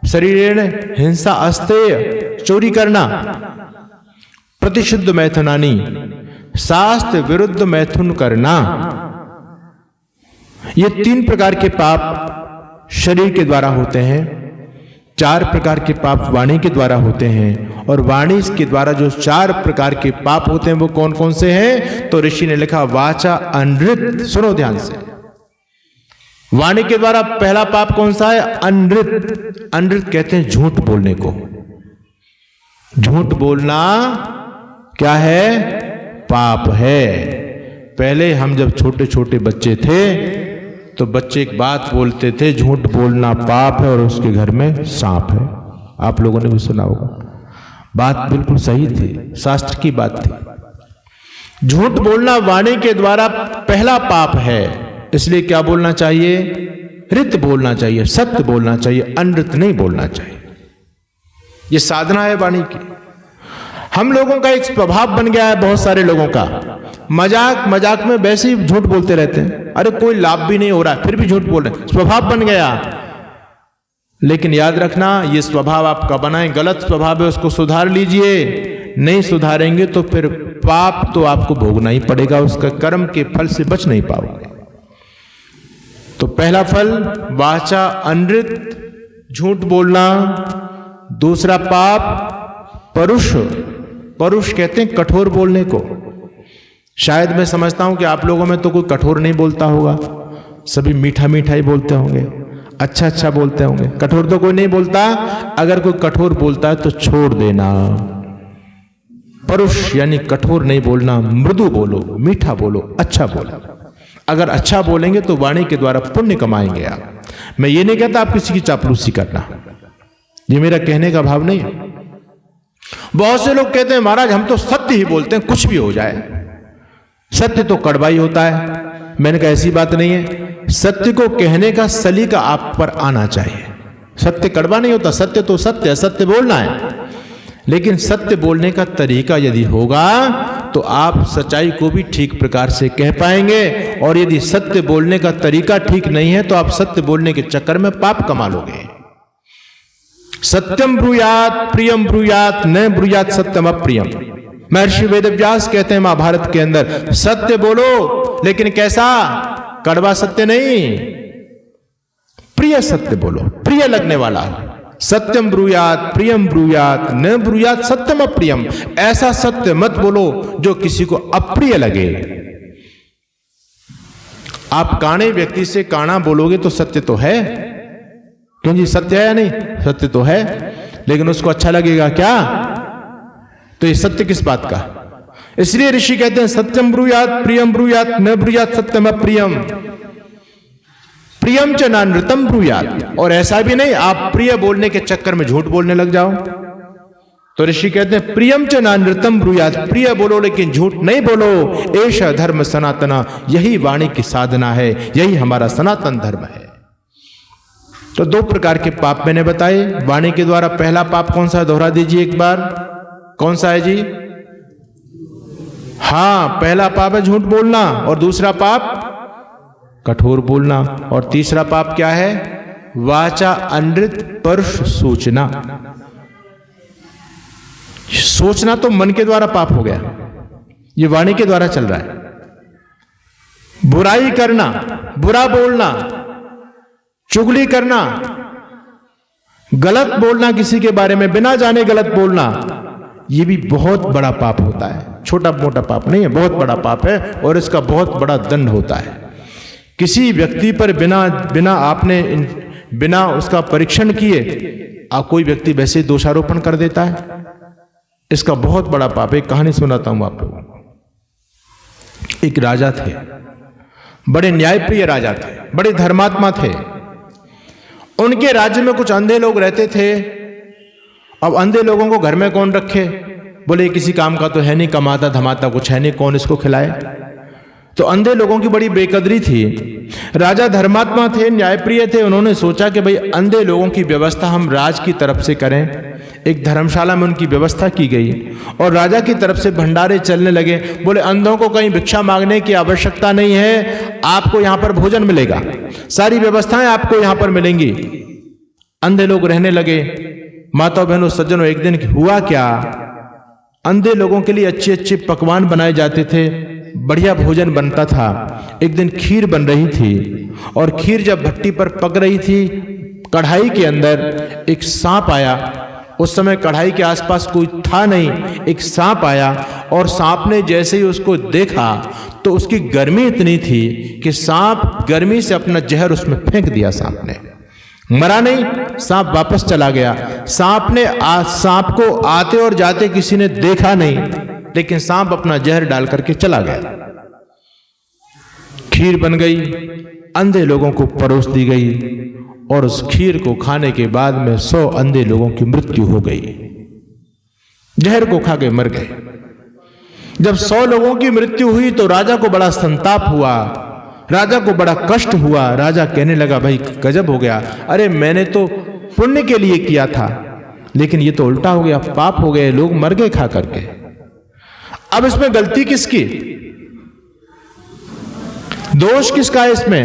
शरीरेण हिंसा अस्तेय, चोरी करना, प्रतिशुद्ध मैथुनानी, शास्त्र विरुद्ध मैथुन करना। ये 3 प्रकार के पाप शरीर के द्वारा होते हैं, 4 प्रकार के पाप वाणी के द्वारा होते हैं, और वाणी के द्वारा जो 4 प्रकार के पाप होते हैं वो कौन कौन से हैं? तो ऋषि ने लिखा वाचा अनृत। सुनो ध्यान से, वाणी के द्वारा पहला पाप कौन सा है? अनृत। अनृत कहते हैं झूठ बोलने को। झूठ बोलना क्या है? पाप है। पहले हम जब छोटे छोटे बच्चे थे तो बच्चे एक बात बोलते थे, झूठ बोलना पाप है और उसके घर में सांप है। आप लोगों ने भी सुना होगा, बात बिल्कुल सही थी, शास्त्र की बात थी। झूठ बोलना वाणी के द्वारा पहला पाप है, इसलिए क्या बोलना चाहिए? रित बोलना चाहिए, सत्य बोलना चाहिए, अनृत नहीं बोलना चाहिए। ये साधना है वाणी की। हम लोगों का एक स्वभाव बन गया है, बहुत सारे लोगों का मजाक मजाक में वैसे ही झूठ बोलते रहते हैं। अरे कोई लाभ भी नहीं हो रहा है फिर भी झूठ बोल रहे हैं, स्वभाव बन गया। लेकिन याद रखना, ये स्वभाव आपका बना है, गलत स्वभाव है, उसको सुधार लीजिए। नहीं सुधारेंगे तो फिर पाप तो आपको भोगना ही पड़ेगा, उसका कर्म के फल से बच नहीं पाओगे। तो पहला फल वाचा अनृत, झूठ बोलना। दूसरा पाप परुष। परुष कहते हैं कठोर बोलने को। शायद मैं समझता हूं कि आप लोगों में तो कोई कठोर नहीं बोलता होगा, सभी मीठा मीठा ही बोलते होंगे, अच्छा अच्छा बोलते होंगे। कठोर तो कोई नहीं बोलता। अगर कोई कठोर बोलता है तो छोड़ देना। परुष यानी कठोर नहीं बोलना, मृदु बोलो, मीठा बोलो, अच्छा बोलो। अगर अच्छा बोलेंगे तो वाणी के द्वारा पुण्य कमाएंगे आप। मैं ये नहीं कहता आप किसी की चापलूसी करना, ये मेरा कहने का भाव नहीं है। बहुत से लोग कहते हैं महाराज हम तो सत्य ही बोलते हैं, कुछ भी हो जाए। सत्य तो कड़वा ही होता है। मैंने कहा ऐसी बात नहीं है, सत्य को कहने का सलीका आप पर आना चाहिए। सत्य कड़वा नहीं होता, सत्य तो सत्य है, सत्य बोलना है। लेकिन सत्य बोलने का तरीका यदि होगा तो आप सच्चाई को भी ठीक प्रकार से कह पाएंगे, और यदि सत्य बोलने का तरीका ठीक नहीं है तो आप सत्य बोलने के चक्कर में पाप कमा लोगे। सत्यम ब्रूयात प्रियम ब्रूयात न ब्रूयात सत्यम अप्रियम। महर्षि वेदव्यास कहते हैं महाभारत के अंदर, सत्य बोलो लेकिन कैसा? कड़वा सत्य नहीं, प्रिय सत्य बोलो, प्रिय लगने वाला। सत्यम ब्रूयात प्रियम ब्रूयात न ब्रूयात सत्यम अप्रियम। ऐसा सत्य मत बोलो जो किसी को अप्रिय लगे। आप काणे व्यक्ति से काना बोलोगे तो सत्य तो है, क्योंकि सत्य है या नहीं? सत्य तो है, लेकिन उसको अच्छा लगेगा क्या? तो ये सत्य किस बात का? इसलिए ऋषि कहते हैं सत्यम ब्रूयात प्रियम ब्रूयात न ब्रूयात सत्यम अप्रियम। प्रियम च नानृतम ब्रूयात। और ऐसा भी नहीं आप प्रिय बोलने के चक्कर में झूठ बोलने लग जाओ। तो ऋषि कहते हैं प्रियम च नानृतम ब्रूयात, प्रिय बोलो लेकिन झूठ नहीं बोलो। एष धर्म सनातना, यही वाणी की साधना है, यही हमारा सनातन धर्म है। तो 2 प्रकार के पाप मैंने बताए वाणी के द्वारा। पहला पाप कौन सा? दोहरा दीजिए एक बार, कौन सा है जी? हां, पहला पाप है झूठ बोलना, और दूसरा पाप कठोर बोलना, और तीसरा पाप क्या है? वाचा अनृत परुष सोचना। सोचना तो मन के द्वारा पाप हो गया, ये वाणी के द्वारा चल रहा है। बुराई करना, बुरा बोलना, चुगली करना, गलत बोलना किसी के बारे में, बिना जाने गलत बोलना, ये भी बहुत बड़ा पाप होता है। छोटा मोटा पाप नहीं है, बहुत बड़ा पाप है, और इसका बहुत बड़ा दंड होता है। किसी व्यक्ति पर बिना उसका परीक्षण किए कोई व्यक्ति वैसे दोषारोपण कर देता है, इसका बहुत बड़ा पाप है। एक कहानी सुनाता हूं आप लोगों को। एक राजा थे, बड़े न्यायप्रिय राजा थे, बड़े धर्मात्मा थे। उनके राज्य में कुछ अंधे लोग रहते थे। अब अंधे लोगों को घर में कौन रखे? बोले किसी काम का तो है नहीं, कमाता धमाता कुछ है नहीं, कौन इसको खिलाए? तो अंधे लोगों की बड़ी बेकदरी थी। राजा धर्मात्मा थे, न्यायप्रिय थे। उन्होंने सोचा कि भाई अंधे लोगों की व्यवस्था हम राज की तरफ से करें। एक धर्मशाला में उनकी व्यवस्था की गई और राजा की तरफ से भंडारे चलने लगे। बोले अंधों को कहीं भिक्षा मांगने की आवश्यकता नहीं है, आपको यहां पर भोजन मिलेगा, सारी व्यवस्थाएं आपको यहां पर मिलेंगी। अंधे लोग रहने लगे। माताओं बहनों सज्जनों, एक दिन हुआ क्या, अंधे लोगों के लिए अच्छे अच्छे पकवान बनाए जाते थे, बढ़िया भोजन बनता था। एक दिन खीर बन रही थी और खीर जब भट्टी पर पक रही थी, कढ़ाई के अंदर एक सांप आया। उस समय कढ़ाई के आसपास कोई था नहीं, एक सांप आया और सांप ने जैसे ही उसको देखा तो उसकी गर्मी इतनी थी कि सांप गर्मी से अपना जहर उसमें फेंक दिया। सांप ने मरा नहीं, सांप वापस चला गया। सांप को आते और जाते किसी ने देखा नहीं, लेकिन सांप अपना जहर डाल करके चला गया। खीर बन गई, अंधे लोगों को परोस दी गई और उस खीर को खाने के बाद में 100 अंधे लोगों की मृत्यु हो गई। जहर को खा के मर गए। जब 100 लोगों की मृत्यु हुई तो राजा को बड़ा संताप हुआ, राजा को बड़ा कष्ट हुआ। राजा कहने लगा, भाई गजब हो गया, अरे मैंने तो पुण्य के लिए किया था, लेकिन ये तो उल्टा हो गया, पाप हो गए, लोग मर गए खा करके। अब इसमें गलती किसकी, दोष किसका है इसमें?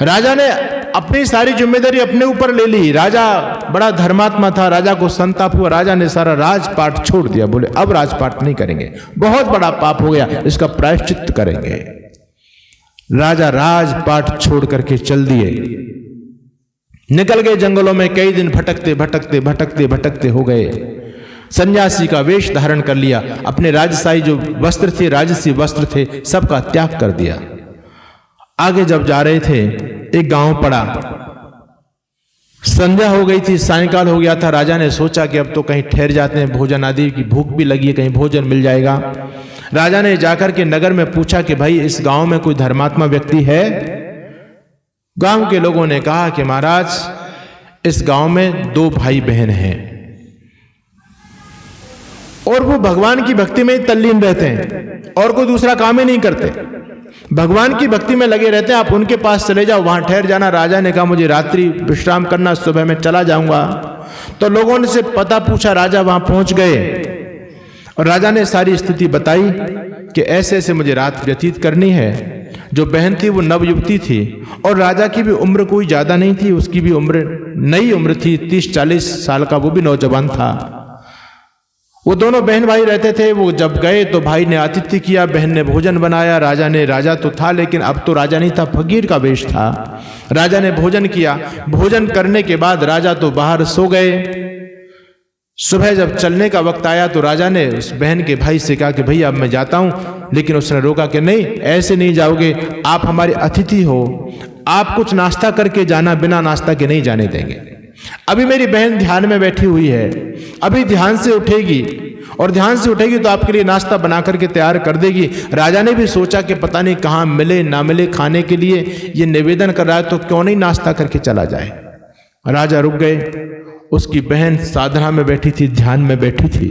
राजा ने अपनी सारी जिम्मेदारी अपने ऊपर ले ली। राजा बड़ा धर्मात्मा था, राजा को संताप हुआ, राजा ने सारा राजपाट छोड़ दिया। बोले अब राजपाट नहीं करेंगे, बहुत बड़ा पाप हो गया, इसका प्रायश्चित करेंगे। राजा राजपाट छोड़ करके चल दिए, निकल गए जंगलों में। कई दिन भटकते भटकते भटकते भटकते हो गए। सन्यासी का वेश धारण कर लिया, अपने राजशाही जो वस्त्र थे, राजसी वस्त्र थे, सबका त्याग कर दिया। आगे जब जा रहे थे, एक गांव पड़ा। संध्या हो गई थी, सायंकाल हो गया था। राजा ने सोचा कि अब तो कहीं ठहर जाते हैं, भोजन आदि की भूख भी लगी है, कहीं भोजन मिल जाएगा। राजा ने जाकर के नगर में पूछा कि भाई इस गांव में कोई धर्मात्मा व्यक्ति है? गांव के लोगों ने कहा कि महाराज इस गांव में 2 भाई बहन हैं और वो भगवान की भक्ति में तल्लीन रहते हैं और कोई दूसरा काम ही नहीं करते, भगवान की भक्ति में लगे रहते हैं। आप उनके पास चले जाओ, वहां ठहर जाना। राजा ने कहा मुझे रात्रि विश्राम करना, सुबह में चला जाऊंगा। तो लोगों ने से पता पूछा, राजा वहां पहुंच गए और राजा ने सारी स्थिति बताई कि ऐसे ऐसे मुझे रात व्यतीत करनी है। जो बहन थी वो नवयुवती थी और राजा की भी उम्र कोई ज्यादा नहीं थी, उसकी भी उम्र नई उम्र थी, 30-40 साल का, वो भी नौजवान था। वो दोनों बहन भाई रहते थे। वो जब गए तो भाई ने आतिथ्य किया, बहन ने भोजन बनाया। राजा तो था, लेकिन अब तो राजा नहीं था, फकीर का वेश था। राजा ने भोजन किया। भोजन करने के बाद राजा तो बाहर सो गए। सुबह जब चलने का वक्त आया तो राजा ने उस बहन के भाई से कहा कि भैया अब मैं जाता हूं, लेकिन उसने रोका कि नहीं, ऐसे नहीं जाओगे, आप हमारे अतिथि हो, आप कुछ नाश्ता करके जाना, बिना नाश्ता के नहीं जाने देंगे। अभी मेरी बहन ध्यान में बैठी हुई है, अभी ध्यान से उठेगी और ध्यान से उठेगी तो आपके लिए नाश्ता बना करके तैयार कर देगी। राजा ने भी सोचा कि पता नहीं कहाँ मिले ना मिले खाने के लिए, ये निवेदन कर रहा है तो क्यों नहीं नाश्ता करके चला जाए। राजा रुक गए। उसकी बहन साधना में बैठी थी, ध्यान में बैठी थी।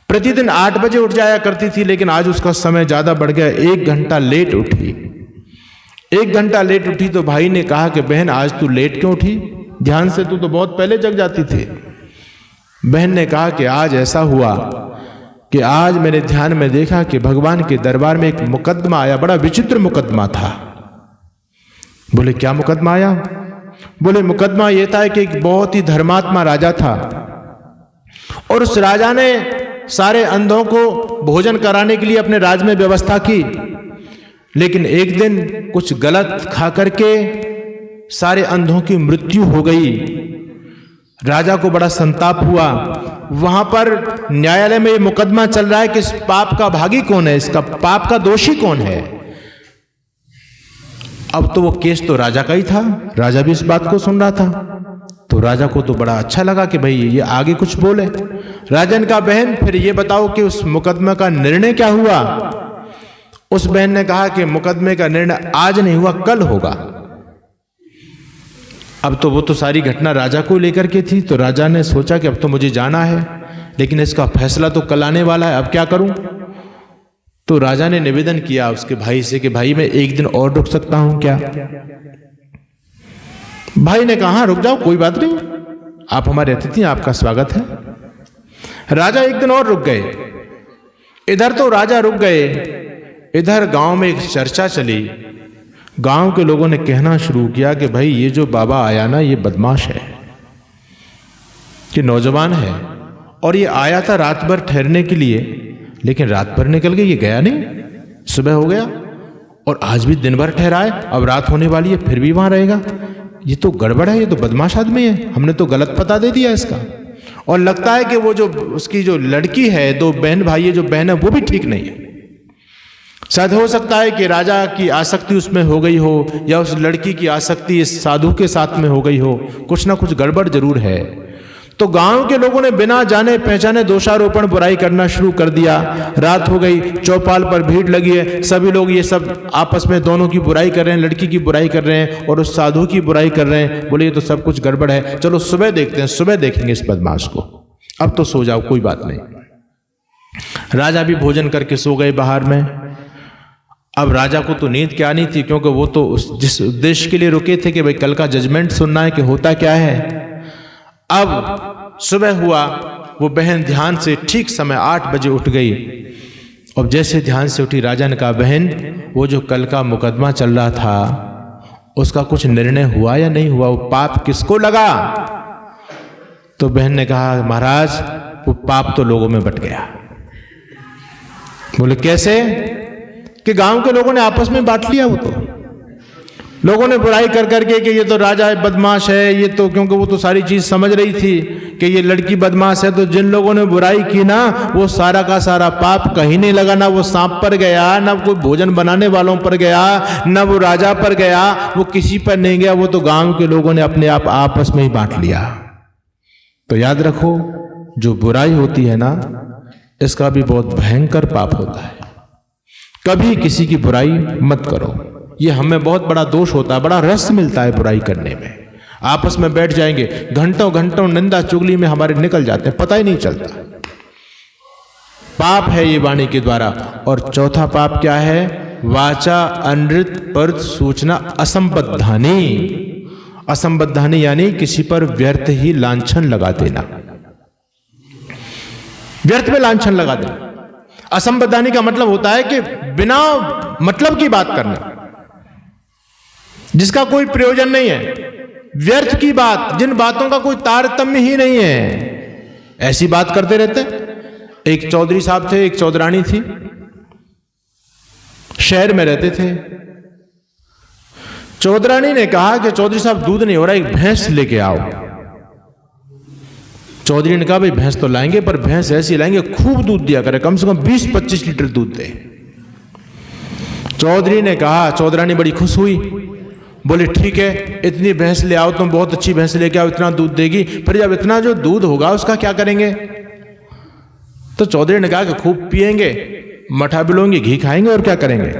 प्रतिदिन 8 बजे उठ जाया करती थी, लेकिन आज उसका समय ज्यादा बढ़ गया, 1 घंटा लेट उठी। 1 घंटा लेट उठी तो भाई ने कहा कि बहन आज तू लेट क्यों उठी, ध्यान से तू तो बहुत पहले जग जाती थी। बहन ने कहा कि आज ऐसा हुआ कि आज मैंने ध्यान में देखा कि भगवान के दरबार में एक मुकदमा आया, बड़ा विचित्र मुकदमा था। बोले क्या मुकदमा आया? बोले मुकदमा ये था कि एक बहुत ही धर्मात्मा राजा था और उस राजा ने सारे अंधों को भोजन कराने के लिए अपने राज में व्यवस्था की, लेकिन एक दिन कुछ गलत खा करके सारे अंधों की मृत्यु हो गई। राजा को बड़ा संताप हुआ। वहां पर न्यायालय में ये मुकदमा चल रहा है कि इस पाप का भागी कौन है, इसका पाप का दोषी कौन है। अब तो वो केस तो राजा का ही था, राजा भी इस बात को सुन रहा था, तो राजा को तो बड़ा अच्छा लगा कि भाई ये आगे कुछ बोले। राजा ने कहा बहन फिर ये बताओ कि उस मुकदमे का निर्णय क्या हुआ। उस बहन ने कहा कि मुकदमे का निर्णय आज नहीं हुआ, कल होगा। अब तो वो तो सारी घटना राजा को लेकर के थी, तो राजा ने सोचा कि अब तो मुझे जाना है, लेकिन इसका फैसला तो कल आने वाला है, अब क्या करूं। तो राजा ने निवेदन किया उसके भाई से कि भाई मैं 1 दिन और रुक सकता हूं क्या। भाई ने कहा रुक जाओ, कोई बात नहीं, आप हमारे अतिथि हैं, आपका स्वागत है। राजा 1 दिन और रुक गए। इधर तो राजा रुक गए, इधर गांव में एक चर्चा चली। गांव के लोगों ने कहना शुरू किया कि भाई ये जो बाबा आया ना, ये बदमाश है, कि नौजवान है, और ये आया था रात भर ठहरने के लिए, लेकिन रात भर निकल गई, ये गया नहीं, सुबह हो गया, और आज भी दिन भर ठहरा है, अब रात होने वाली है फिर भी वहां रहेगा। ये तो गड़बड़ है, ये तो बदमाश आदमी है, हमने तो गलत पता दे दिया इसका। और लगता है कि वो जो उसकी जो लड़की है, दो बहन भाई है, जो बहन है वो भी ठीक नहीं है। शायद हो सकता है कि राजा की आसक्ति उसमें हो गई हो, या उस लड़की की आसक्ति इस साधु के साथ में हो गई हो, कुछ ना कुछ गड़बड़ जरूर है। तो गांव के लोगों ने बिना जाने पहचाने दोषारोपण बुराई करना शुरू कर दिया। रात हो गई, चौपाल पर भीड़ लगी है, सभी लोग ये सब आपस में दोनों की बुराई कर रहे हैं, लड़की की बुराई कर रहे हैं और उस साधु की बुराई कर रहे हैं। बोले ये तो सब कुछ गड़बड़ है, चलो सुबह देखते हैं, सुबह देखेंगे इस बदमाश को, अब तो सो जाओ, कोई बात नहीं। राजा भी भोजन करके सो गए बाहर में। अब राजा को तो नींद क्या आनी थी, क्योंकि वो तो जिस उद्देश्य के लिए रुके थे कि भाई कल का जजमेंट सुनना है कि होता क्या है। अब सुबह हुआ, वो बहन ध्यान से ठीक समय 8 बजे उठ गई, और जैसे ध्यान से उठी, राजा ने कहा बहन, वो जो कल का मुकदमा चल रहा था उसका कुछ निर्णय हुआ या नहीं हुआ, वो पाप किसको लगा? तो बहन ने कहा महाराज, वो पाप तो लोगों में बंट गया। बोले कैसे? कि गांव के लोगों ने आपस में बांट लिया। वो तो लोगों ने बुराई कर करके कि ये तो राजा है, बदमाश है, ये तो, क्योंकि वो तो सारी चीज समझ रही थी कि ये लड़की बदमाश है, तो जिन लोगों ने बुराई की ना, वो सारा का सारा पाप कहीं नहीं लगा, ना वो सांप पर गया, ना कोई भोजन बनाने वालों पर गया, ना वो राजा पर गया, वो किसी पर नहीं गया, वो तो गांव के लोगों ने अपने आप आपस में ही बांट लिया। तो याद रखो, जो बुराई होती है ना, इसका भी बहुत भयंकर पाप होता है। कभी किसी की बुराई मत करो, ये हमें बहुत बड़ा दोष होता है, बड़ा रस मिलता है बुराई करने में। आपस में बैठ जाएंगे, घंटों घंटों निंदा चुगली में हमारे निकल जाते हैं, पता ही नहीं चलता। पाप है ये वाणी के द्वारा। और चौथा पाप क्या है? वाचा अनृत पर सूचना असंबद्धानी। असंबद्धानी यानी किसी पर व्यर्थ ही लांछन लगा देना, व्यर्थ में लांछन लगा देना। असंबद्धानी का मतलब होता है कि बिना मतलब की बात करना, जिसका कोई प्रयोजन नहीं है, व्यर्थ की बात, जिन बातों का कोई तारतम्य ही नहीं है, ऐसी बात करते रहते हैं। एक चौधरी साहब थे, एक चौधरानी थी, शहर में रहते थे। चौधरानी ने कहा कि चौधरी साहब दूध नहीं हो रहा, एक भैंस लेके आओ। चौधरी ने कहा भाई भैंस तो लाएंगे, पर भैंस ऐसी लाएंगे खूब दूध दिया करे, कम से कम 20-25 लीटर दूध दे। चौधरी ने कहा, चौधरानी बड़ी खुश हुई, बोले ठीक है, इतनी भैंस ले आओ, तुम बहुत अच्छी भैंस लेके आओ, इतना दूध देगी। फिर जब इतना जो दूध होगा उसका क्या करेंगे? तो चौधरी ने कहा कि खूब पिएंगे, मठा बिलोंगे, घी खाएंगे, और क्या करेंगे?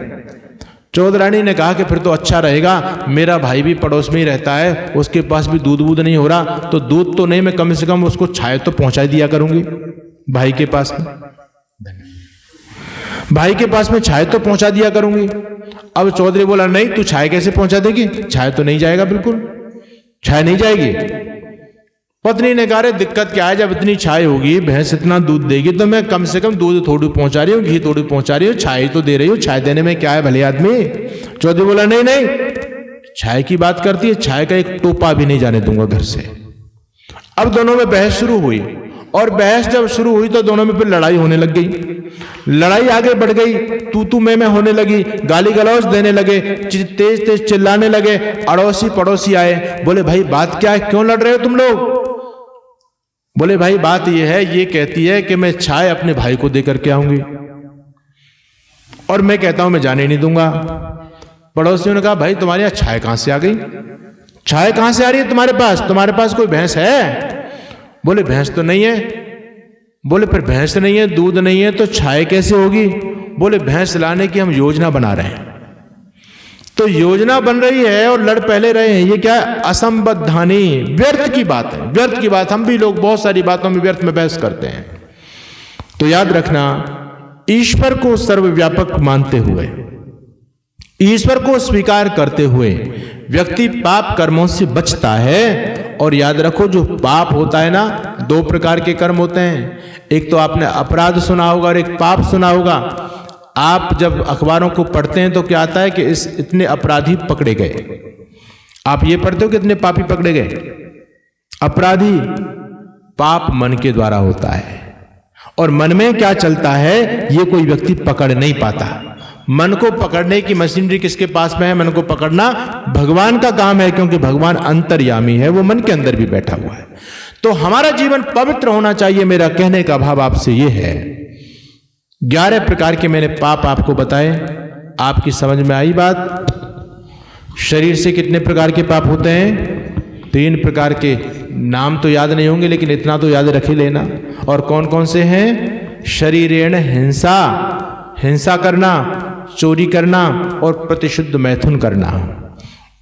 चौधरानी ने कहा कि फिर तो अच्छा रहेगा, मेरा भाई भी पड़ोस में ही रहता है, उसके पास भी दूध वूध नहीं हो रहा, तो दूध तो नहीं, मैं कम से कम उसको छाय तो पहुंचा दिया करूंगी भाई के पास में, भाई के पास में छाय तो पहुंचा दिया करूंगी। अब चौधरी बोला नहीं, तू छाय कैसे पहुंचा देगी? छाय तो नहीं जाएगा, बिल्कुल छाय नहीं जाएगी। पत्नी ने कहा दिक्कत क्या है, जब इतनी छाय होगी, भैंस इतना दूध देगी, तो मैं कम से कम दूध थोड़ी पहुंचा रही हूँ, घी थोड़ी पहुंचा रही हूँ, छाय तो दे रही हूँ, छाय देने में क्या है भले आदमी। चौधरी बोला नहीं नहीं, छाय की बात करती है, छाय का एक टोपा भी नहीं जाने दूंगा घर से। अब दोनों में बहस शुरू हुई, और बहस जब शुरू हुई तो दोनों में फिर लड़ाई होने लग गई। लड़ाई आगे बढ़ गई, तू मैं होने लगी, गाली गलौज देने लगे, तेज तेज चिल्लाने लगे। अड़ोसी पड़ोसी आए, बोले भाई बात क्या है, क्यों लड़ रहे हो तुम लोग? बोले भाई बात ये है, ये कहती है कि मैं छाय अपने भाई को देकर के आऊंगी, और मैं कहता हूं मैं जाने नहीं दूंगा। पड़ोसियों ने कहा भाई तुम्हारे यहां छाय कहां से आ गई? छाय कहां से आ रही है तुम्हारे पास? तुम्हारे पास कोई भैंस है? बोले भैंस तो नहीं है। बोले फिर भैंस नहीं है, दूध नहीं है, तो छाय कैसे होगी? बोले भैंस लाने की हम योजना बना रहे हैं। तो योजना बन रही है और लड़ पहले रहे हैं, ये क्या है? असंबद्धानी, व्यर्थ की बात है, व्यर्थ की बात। हम भी लोग बहुत सारी बातों में व्यर्थ में बहस करते हैं। तो याद रखना, ईश्वर को सर्वव्यापक मानते हुए, ईश्वर को स्वीकार करते हुए व्यक्ति पाप कर्मों से बचता है। और याद रखो, जो पाप होता है ना, 2 प्रकार के कर्म होते हैं। एक तो आपने अपराध सुना होगा और एक पाप सुना होगा। आप जब अखबारों को पढ़ते हैं तो क्या आता है कि इतने अपराधी पकड़े गए। आप ये पढ़ते हो कि इतने पापी पकड़े गए। अपराधी पाप मन के द्वारा होता है, और मन में क्या चलता है ये कोई व्यक्ति पकड़ नहीं पाता। मन को पकड़ने की मशीनरी किसके पास में है? मन को पकड़ना भगवान का काम है, क्योंकि भगवान अंतर्यामी है, वो मन के अंदर भी बैठा हुआ है। तो हमारा जीवन पवित्र होना चाहिए। मेरा कहने का भाव आपसे ये है, 11 प्रकार के मैंने पाप आपको बताए। आपकी समझ में आई बात? शरीर से कितने प्रकार के पाप होते हैं? 3 प्रकार के। नाम तो याद नहीं होंगे, लेकिन इतना तो याद रख ही लेना। और कौन कौन से हैं? शरीरेण हिंसा, हिंसा करना, चोरी करना और प्रतिशुद्ध मैथुन करना।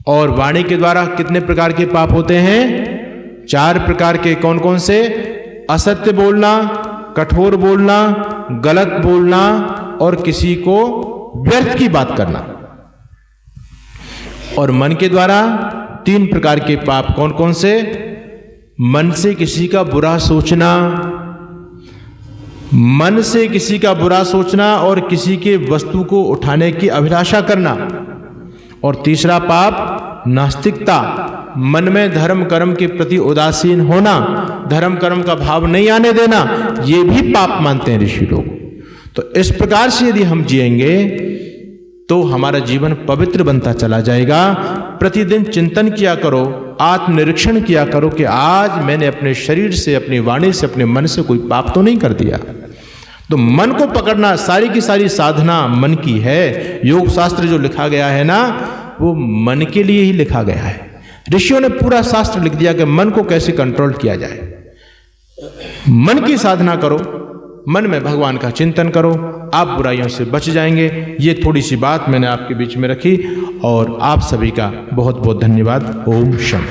और वाणी के द्वारा कितने प्रकार के पाप होते हैं? 4 प्रकार के। कौन कौन से? असत्य बोलना, कठोर बोलना, गलत बोलना और किसी को व्यर्थ की बात करना। और मन के द्वारा 3 प्रकार के पाप। कौन कौन से? मन से किसी का बुरा सोचना, मन से किसी का बुरा सोचना और किसी के वस्तु को उठाने की अभिलाषा करना। और तीसरा पाप नास्तिकता, मन में धर्म कर्म के प्रति उदासीन होना, धर्म कर्म का भाव नहीं आने देना, ये भी पाप मानते हैं ऋषि लोग। तो इस प्रकार से यदि हम जिएंगे तो हमारा जीवन पवित्र बनता चला जाएगा। प्रतिदिन चिंतन किया करो, आत्मनिरीक्षण किया करो कि आज मैंने अपने शरीर से, अपनी वाणी से, अपने मन से कोई पाप तो नहीं कर दिया। तो मन को पकड़ना, सारी की सारी साधना मन की है। योग शास्त्र जो लिखा गया है ना, वो मन के लिए ही लिखा गया है। ऋषियों ने पूरा शास्त्र लिख दिया कि मन को कैसे कंट्रोल किया जाए। मन की साधना करो, मन में भगवान का चिंतन करो, आप बुराइयों से बच जाएंगे। ये थोड़ी सी बात मैंने आपके बीच में रखी, और आप सभी का बहुत बहुत धन्यवाद। ओम शम।